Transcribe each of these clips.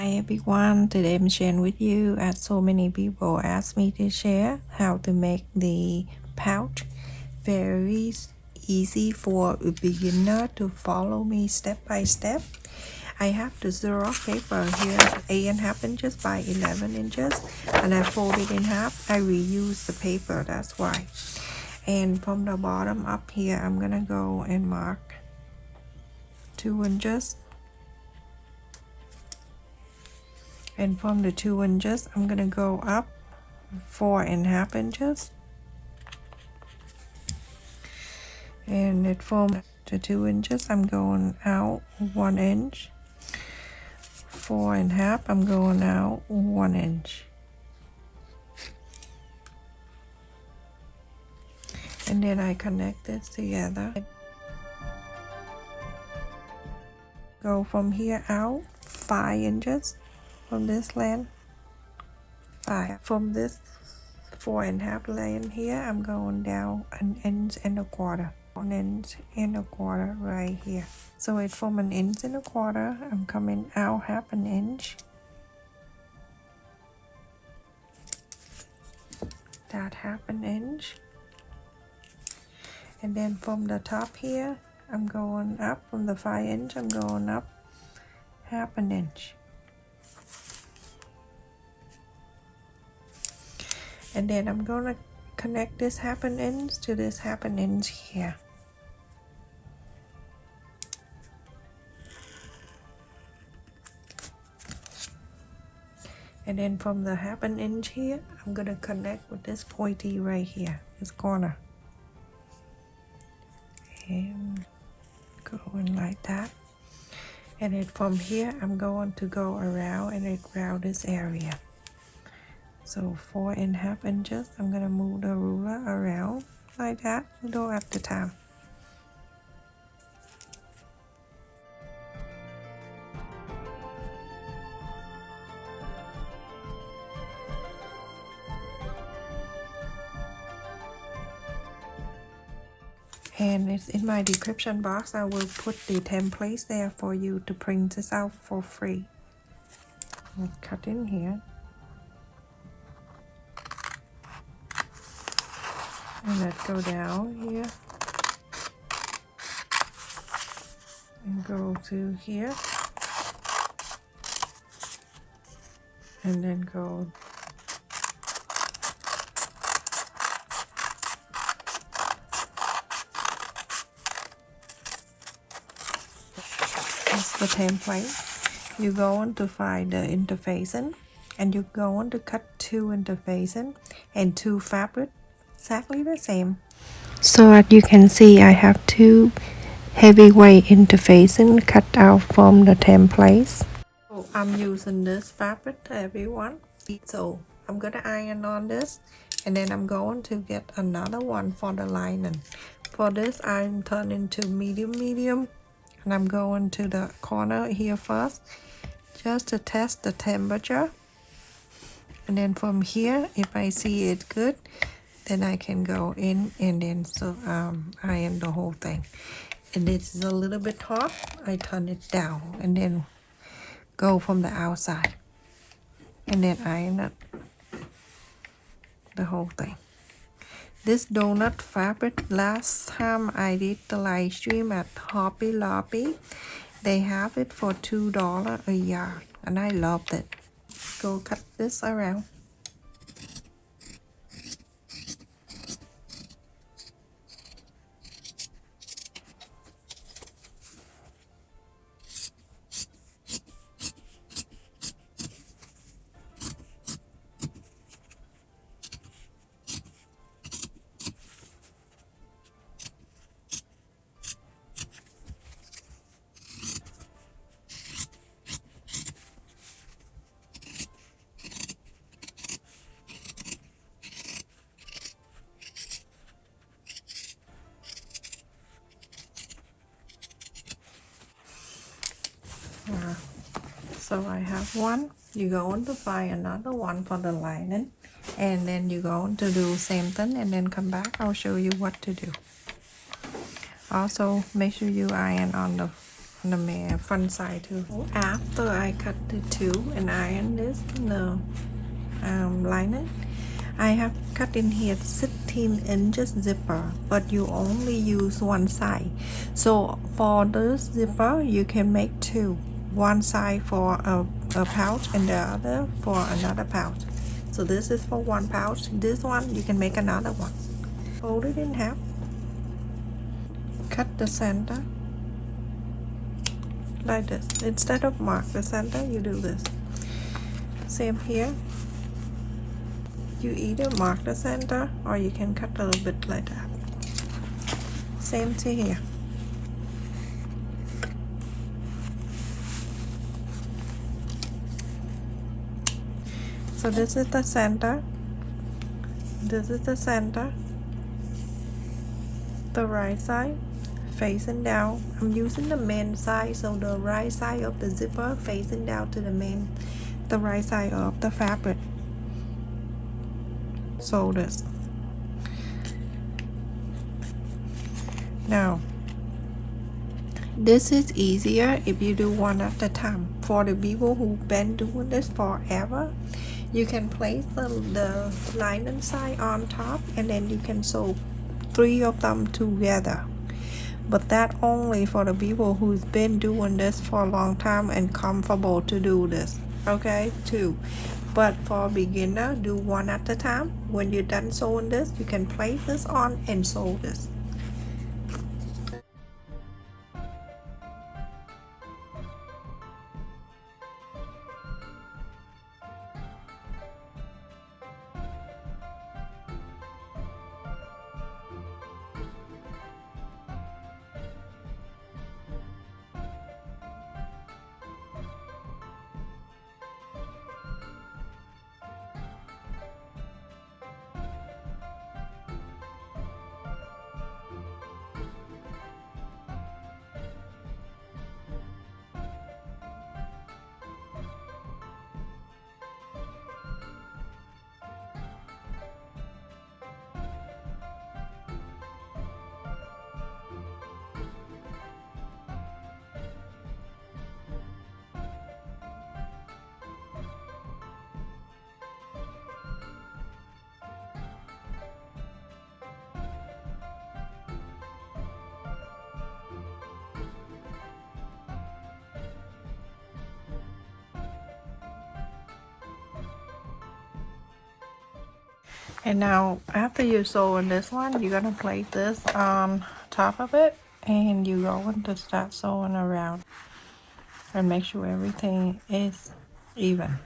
Hi everyone, today I'm sharing with you as so many people asked me to share how to make the pouch very easy for a beginner to follow me step by step. I have the Xerox paper here, 8.5 inches by 11 inches, and I fold it in half. I reuse the paper, that's why. And from the bottom up here, I'm gonna go and mark 2 inches. And from the 2 inches, I'm gonna go up 4.5 inches. And it from the 2 inches, I'm going out 1 inch. 4.5, I'm going out 1 inch. And then I connect this together. Go from here out 5 inches from this length. 5. From this 4.5 line here, I'm going down 1 inch and a quarter. 1 inch and a quarter right here. So it's from 1 inch and a quarter, I'm coming out 1/2 inch. That 1/2 inch. And then from the top here, I'm going up from the 5 inch, I'm going up 1/2 inch. And then I'm gonna connect this 1/2 inch to this 1/2 inch here. And then from the 1/2 inch here, I'm gonna connect with this pointy right here, this corner. And going like that. And then from here, I'm going to go around and around this area. So 4.5 inches, I'm gonna move the ruler around like that, go at the top. And it's in my description box. I will put the templates there for you to print this out for free. I'll cut in here. And let's go down here. And go to here. And then go the template. You're going to find the interfacing, and you're going to cut 2 interfacing and 2 fabric exactly the same. So as you can see, I have 2 heavyweight interfacing cut out from the templates. So I'm using this fabric, everyone. So I'm gonna iron on this, and then I'm going to get another one for the lining. For this, I'm turning to medium. And I'm going to the corner here first just to test the temperature, and then from here, if I see it good, then I can go in and then iron the whole thing. And this is a little bit hot, I turn it down and then go from the outside and then iron it, the whole thing. This donut fabric, last time I did the live stream at Hobby Lobby, they have it for $2 a yard, and I loved it. Go cut this around. So I have one. You're going to buy another one for the lining, and then you're going to do same thing and then come back. I'll show you what to do. Also make sure you iron on the on the front side too. After I cut the two and iron this in the lining, I have cut in here 16 inches zipper, but you only use one side. So for this zipper, you can make two. One side for a pouch and the other for another pouch. So this is for one pouch. This one, you can make another one. Fold it in half. Cut the center like this. Instead of mark the center, you do this. Same here. You either mark the center or you can cut a little bit like that. Same to here. So this is the center. This is the center. The right side facing down. I'm using the main side, so the right side of the zipper facing down to the right side of the fabric. So this. Now, this is easier if you do one at a time. For the people who've been doing this forever, you can place the lining side on top and then you can sew 3 of them together. But that only for the people who's been doing this for a long time and comfortable to do this. Okay, 2. But for beginner, do one at a time. When you're done sewing this, you can place this on and sew this. And now after you sew in this one, you're gonna place this on top of it and you're going to start sewing around and make sure everything is even.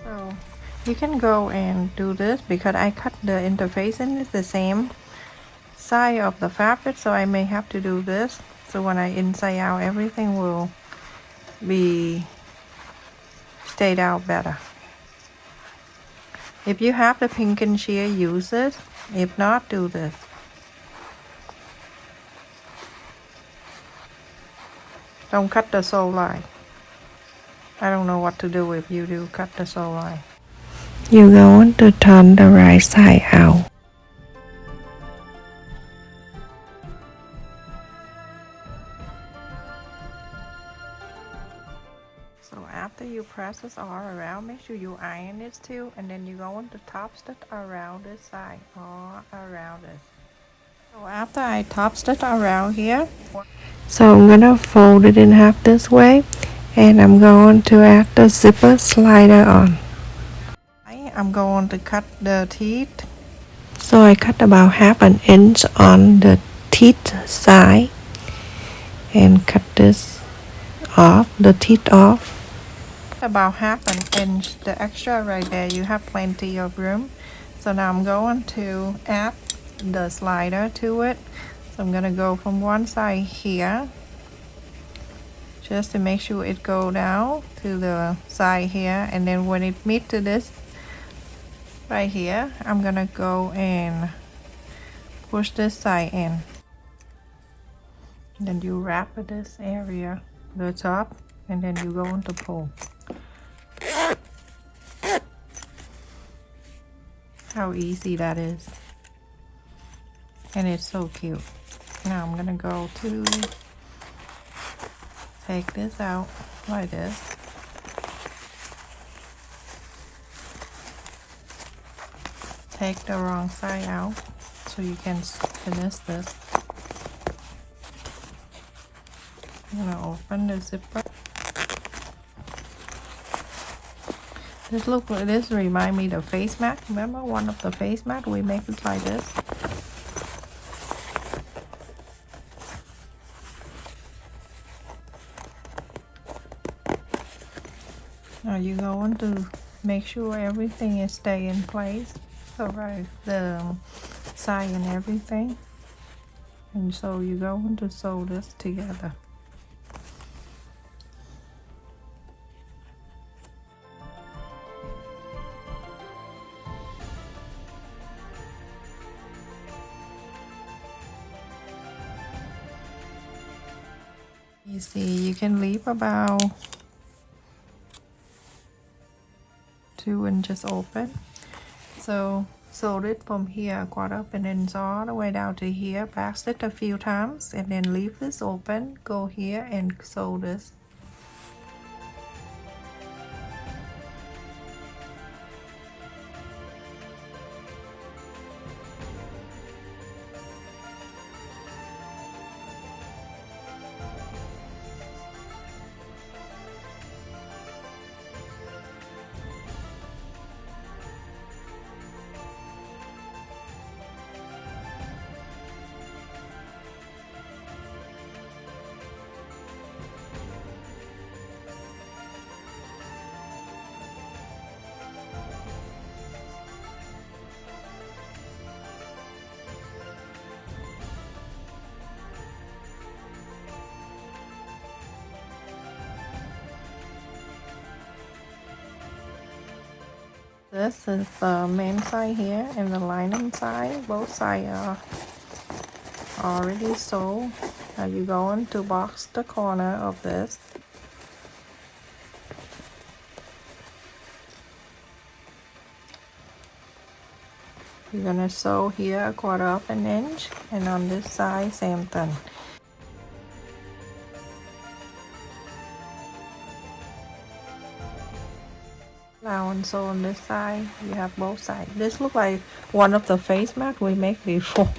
So you can go and do this because I cut the interfacing is the same side of the fabric, so I may have to do this. So when I inside out, everything will be stayed out better. If you have the pinking shear, use it. If not, do this. Don't cut the sew line. I don't know what to do if you do cut the sew line. You're going to turn the right side out. So after you press this all around, make sure you iron it too, and then you're going to top stitch around this side, all around it. So after I top stitch around here, so I'm gonna fold it in half this way, and I'm going to add the zipper slider on. I'm going to cut the teeth. So I cut about half an inch on the teeth side and cut this off, the teeth off. About half an inch, the extra right there, you have plenty of room. So now I'm going to add the slider to it. So I'm gonna go from one side here, just to make sure it go down to the side here, and then when it meet to this right here, I'm gonna go and push this side in. Then you wrap this area, the top, and then you go on to pull. How easy that is. And it's so cute. Now I'm gonna go to take this out like this. Take the wrong side out so you can finish this. I'm gonna open the zipper. This remind me of face mat. Remember one of the face mat? We make it like this. Now you're going to make sure everything is stay in place. So right, the side and everything. And so you're going to sew this together. You see, you can leave about 2 inches open. So sew it from here, quad up, and then sew all the way down to here. Pass it a few times, and then leave this open. Go here and sew this. This is the main side here and the lining side. Both sides are already sewn. Now you're going to box the corner of this. You're gonna sew here a quarter of an inch, and on this side same thing. Now and so on this side you have both sides. This looks like one of the face mat we make before.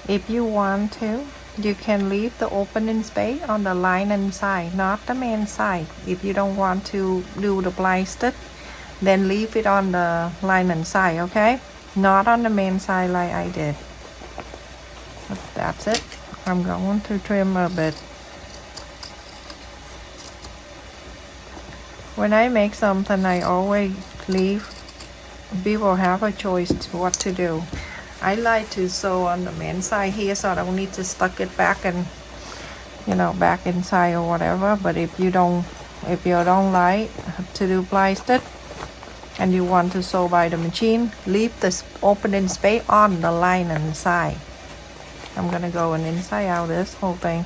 If you want to, you can leave the opening space on the lining side, not the main side. If you don't want to do the blind stitch, then leave it on the lining side, okay? Not on the main side like I did. But that's it. I'm going to trim a bit. When I make something, I always leave. People have a choice to what to do. I like to sew on the main side here so I don't need to stuck it back and back inside or whatever. But if you don't like to do blind stitch, and you want to sew by the machine, leave this opening space on the line and side. I'm gonna go and inside out this whole thing.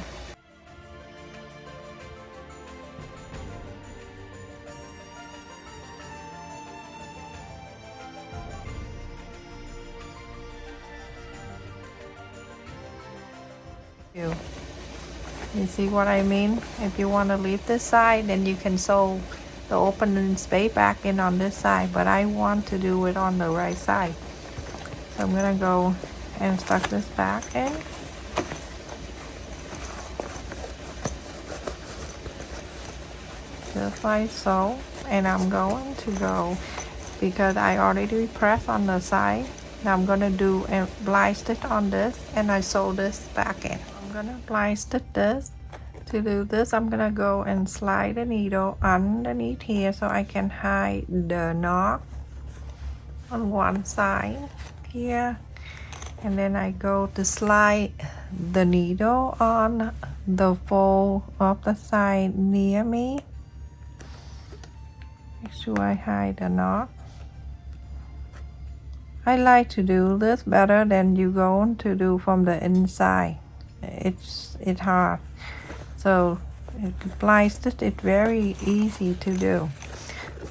You see what I mean? If you want to leave this side, then you can sew the opening space back in on this side, but I want to do it on the right side. So I'm gonna go and stuck this back in. Just like so. And I'm going to go, because I already pressed on the side, now I'm gonna do a blind stitch on this, and I sew this back in. I'm gonna blind stitch this. To do this, I'm gonna go and slide the needle underneath here so I can hide the knot on one side here, and then I go to slide the needle on the fold of the side near me. Make sure I hide the knot. I like to do this better than you going to do from the inside. It's hard. So blind stitch is very easy to do.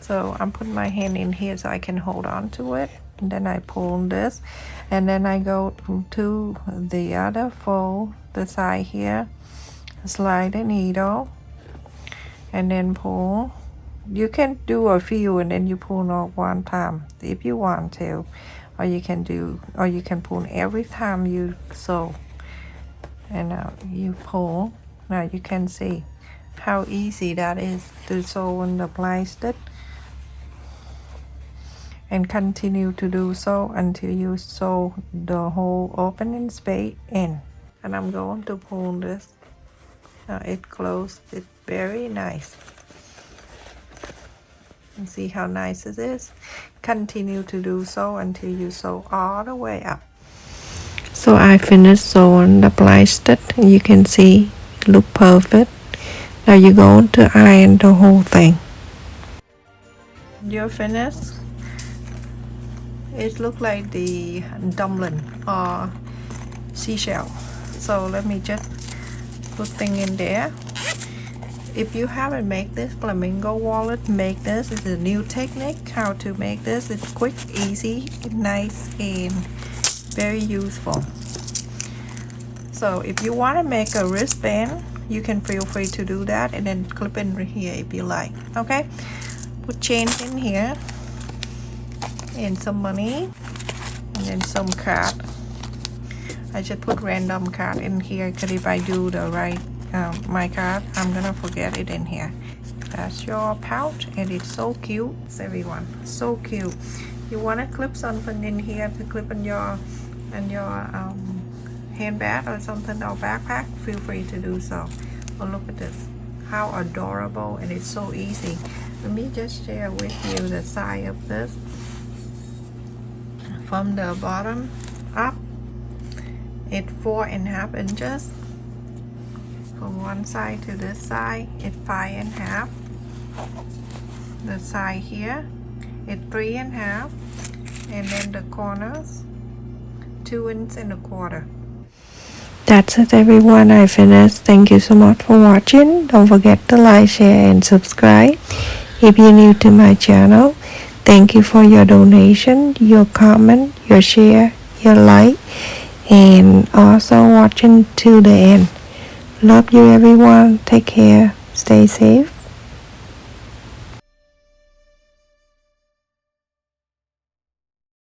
So I'm putting my hand in here so I can hold on to it, and then I pull this, and then I go to the other fold, the side here, slide the needle, and then pull. You can do a few and then you pull off one time if you want to, or you can pull every time you sew, and you pull. Now you can see how easy that is to sew in the blind stitch, and continue to do so until you sew the whole opening space in. And I'm going to pull this. Now it closed. It's very nice. And see how nice it is. Continue to do so until you sew all the way up. So I finished sewing the blind stitch, and you can see it look perfect. Now you're going to iron the whole thing. You're finished. It looks like the dumpling or seashell. So let me just put thing in there. If you haven't made this flamingo wallet, make this. It's a new technique how to make this. It's quick, easy, nice, and very useful. So if you want to make a wristband, you can feel free to do that, and then clip in here if you like. Okay, put change in here, and some money, and then some card. I just put random card in here because if I do the right my card, I'm gonna forget it in here. That's your pouch, and it's so cute, everyone. So cute. You want to clip something in here to clip in your handbag or something, or backpack, feel free to do so. Oh, look at this, how adorable, and it's so easy. Let me just share with you the side of this. From the bottom up, it's 4.5 inches. From one side to this side, it's 5.5. The side here, it's 3.5, and then the corners, 2.25 inches. That's it, everyone. I finished. Thank you so much for watching. Don't forget to like, share, and subscribe if you're new to my channel. Thank you for your donation, your comment, your share, your like, and also watching to the end. Love you, everyone. Take care. Stay safe.